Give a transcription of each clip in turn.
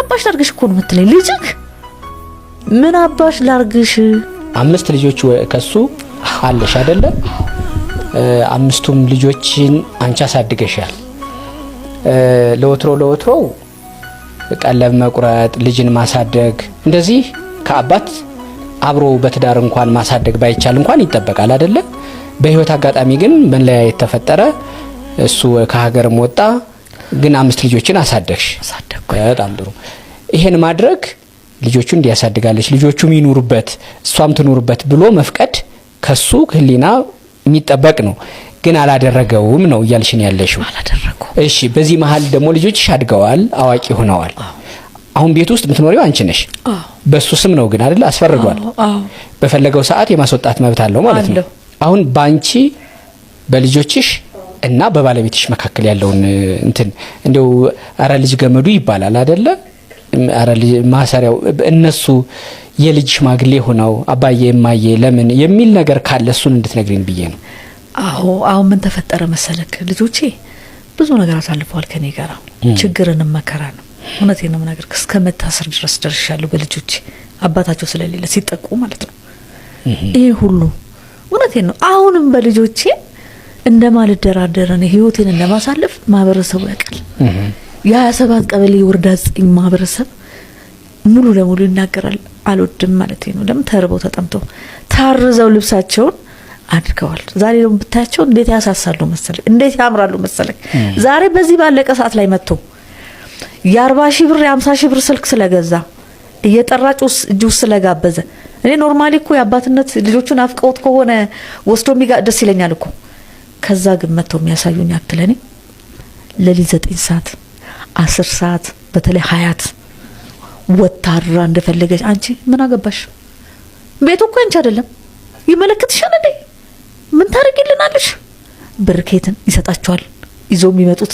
አባሽ ላርግሽ እኮ ነው የምትለኝ ልጅክ ምን አባሽ ላርግሽ 5 ልጆች ከሱ አለሽ አይደለ 5ቱም ልጆችን አንቺ አሳድገሻል ለወትሮ ቀለብ መቁረጥ ልጅን ማሳደግ እንደዚህ ከአባት አብሮ በትዳር እንኳን ማሳደግ ባይቻል እንኳን ይተበቃል አይደለ በህይወት አጋጣሚ ግን መለያየት ተፈጠረ እሱ ከሀገርም ወጣ ግን 5 ልጆችን አሳደግሽ በጣም ጥሩ ይሄን ማድረግ ልጆቹ እንዲያሳድጋለች ልጆቹም ይኑሩበት እሷም ትኑርበት ብሎ መፍቀድ ከሱ ህሊና የሚጠበቅ ነው ግን አላደረገውም ነው ያልሽኝ ያለሽው አላደረገው እሺ በዚህ መሃል ደግሞ ልጆችሽ አድገዋል አዋቂ ሆነዋል አሁን ቤት ውስጥ ምትኖሪው አንቺ ነሽ በሱ ስም ነው ግን አይደል አስፈርዷል በፈለገው ሰዓት የማስወጣት መብት አለው ማለት ነው አሁን ባንቺ በልጆችሽ እና በባለቤትሽ መካከል ያለውን እንትን እንደው አረ ልጅ ገመዱ ይባላል አይደለ አረ ማሰሪያው እነሱ የልጅ ሽማግሌ ሆነው አባዬ እማዬ ለምን የሚል ነገር ካለ እሱን እንድትነግሪኝ ብዬ ነው አሁን ምን ተፈጠረ መሰለክ ልጆቼ ብዙ ነገር አሳልፈዋል ከኔ ጋር ችግርን መከራ ነው እውነቴን ነው ነገር እስከመታሰር ድረስ ደርሻለሁ በልጆቼ አባታቸው ስለሌለ ሲጠቁ ማለት ነው ይሄ ሁሉ እውነቴን ነው አሁንም በልጆቼ እንደማልደራደረን ህይወቴን እንደማሳለፍ ማህበረሰቡ ያውቃል ያ27 ቀበሌ ወረዳ 9 ማህበረሰብ ሙሉ ለሙሉ ይናገራል አልወድም ማለት ነው ለምን ተርበው ተጠምተው ታርዘው ልብሳቸውን አድርገዋል ዛሬ ደግሞ ብታያቸው እንዴት ያሳሳሉ መሰለክ እንዴት ያምራሉ መሰለክ ዛሬ በዚህ ባለቀ ሰዓት ላይ መጥቶ የ40 ሺህ ብር የ50 ሺህ ብር ስልክ ስለገዛ እየጠራጩስ ጁስ ስለጋበዘ እኔ ኖርማሊ እኮ ያባትነት ልጆቹን አፍቀውት ከሆነ ወስዶ ደስ ይለኛል እኮ ከዛ ግን መጥተው የሚያሳዩኝ አክለኔ ለሊት 9 ሰዓት 10 ሰዓት በተለይ ሀያት ወታራ እንደፈለገች አንቺ ምን አገባሽ ቤቱ እኮ አንቺ አይደለም ይመለከትሻል እንዴ ምን ታርጊልናለሽ ብርኬትን ይሰጣቸዋል ይዞም የሚመጡት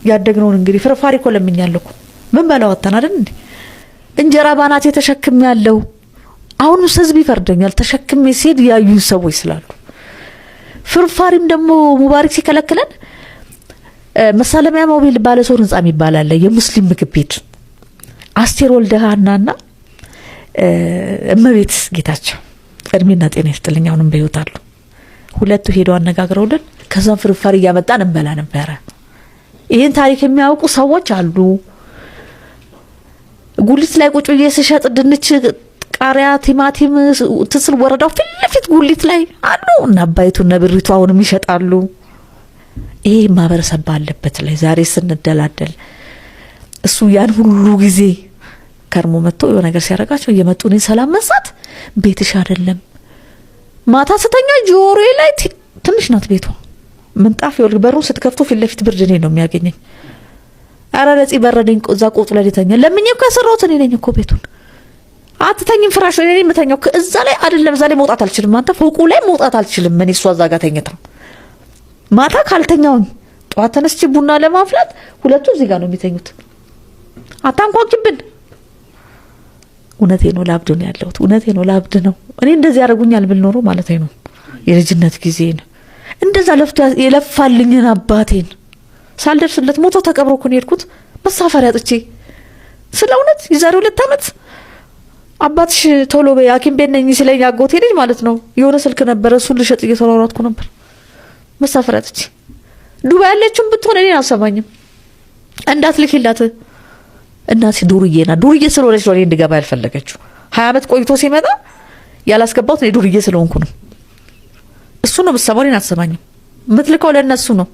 ያደግነውን እንግዲህ ፍርፋሪ እኮ ለምኛለሁ ምን ባላወጣን አይደል እንዴ እንጀራ ባናት የተሸክም ያለው አሁን ህዝብ ይፈርደኛል ተሸክሜ ሲሄድ ያዩ ሰዎች ስላሉ ፍርፋሪም ደግሞ ሙባረክ ሲከለክለን መሳለሚያ ሞቢል ባለሶር ህንጻ ይባላል የሙስሊም ምግብ ቤት አስቴር ወልደሃናና እመቤት ጌታቸው እድሜና ጤና ይስጥልኝ አሁንም በህይወት አሉ ሁለቱ ሄደው አነጋግረውልን ከዛም ፍርፋሪ ያመጣን እንበላ ነበር ይሄን ታሪክ የሚያውቁ ሰዎች አሉ ጉሊት ላይ ቁጭ እየሰሸጥ ድንች ቃሪያ ቲማቲም ትስል ወረዳው ፊት ጉሊት ላይ አሉ እና አባይቱ ነብሪቱ አሁንም ይሸጣሉ ይሄ ማህበረሰብ ባለበት ላይ ዛሬ ስንደላደል እሱ ያን ሁሉ ጊዜ ከርሞ መጥቶ የሆነ ነገር ሲያረጋቸው እየመጡ ነው ሰላም መስጠት ቤትሽ አይደለም ማታ ስተኛ ጆሮዬ ላይ ትንሽ ናት ቤቷ ምንጣፍ ይወል በሩን ስትከፍቱ ፊት ለፊት ብርድ ነው የሚያገኘኝ አረ ለጽ በረደኝ ቆዛ ቆጥ ለሊተኛ ለምን የከሰራውት እኔ ነኝ እኮ ቤቱን አትተኝም ፍራሽ ላይ ነኝ መተኛው ከዛ ላይ አይደለም ዛሬ መውጣት አልችልም አንተ ፎቁ ላይ መውጣት አልችልም ምን እሷ እዛ ጋር ተኝታ ማታ ካልተኛው ጧት ተነስቼ ቡና ለማፍላት ሁለቱ እዚህ ጋር ነው የሚተኙት አታንኳኩብን እውነቴ ነው ላብድ ነው ያለሁት እውነቴ ነው ላብድ ነው እኔ እንደዚህ ያረጉኛል ብል ኖሮ ማለት ነው የልጅነት ጊዜን እንደዛ ለፍቶ የለፋልኝን አባቴን ሳልደርስለት ሞቶ ተቀብሮ ኮን የርኩት መሳፈሪያ ጥቼ ስለውነት ይዛሬ 2 አመት አባትሽ ቶሎ በያኪም ቤት ነኝ ስለኛ አጎቴ ልጅ ማለት ነው የሆነ ስልክ ነበር እሱን ልሸጥ እየተሯሯጥኩ ነበር መሳፈሪያ ጥቼ ዱባይ ያለችም ብትሆን እኔን አሰማኝም እንዳትልኪላት እናት ዱርዬና ዱርዬ ስለሆነች ነው እንድገባ ያልፈለገችው 20 አመት ቆይቶ ሲመጣ ያላስገባሁት ነው ዱርዬ ስለሆንኩ ነው እሱ ነው በሰማሪን አሰማኝም ምትልከው ለነሱ ነው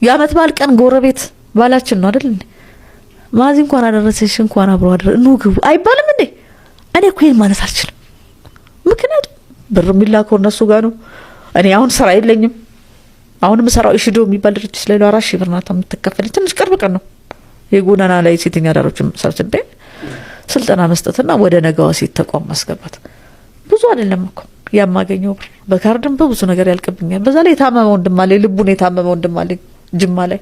ያመት ባልቀን ጎረቤት ባላችን ነው አይደል ማዚ እንኳን አደረሰሽ እንኳን አብሮ አደረ ኑግቡ አይባልም እንዴ እኔ እኮ ይሄን ማለት አልችልም ምክንያቱም ብር የሚላከው እነሱ ጋር ነው እኔ አሁን ስራ የለኝም አሁን መሰራው እሺዶ የሚባል ድርጅት ላይ 4000 ብር ናት የምትከፈል ትንሽ ቅርብ ቀን ነው የጎናና ላይ ሴተኛ ዳሮችም ሰብስቤ ስልጠና መስጠትና ወደ ነገዋ ሴት ተቋም ማስገባት ብዙ አይደለም እኮ ያማገኘው በካርድም በብዙ ነገር ያልቅብኛል በዛ ላይ ታመመው እንደማለ ልቡን የታመመው እንደማለ ጅማ ላይ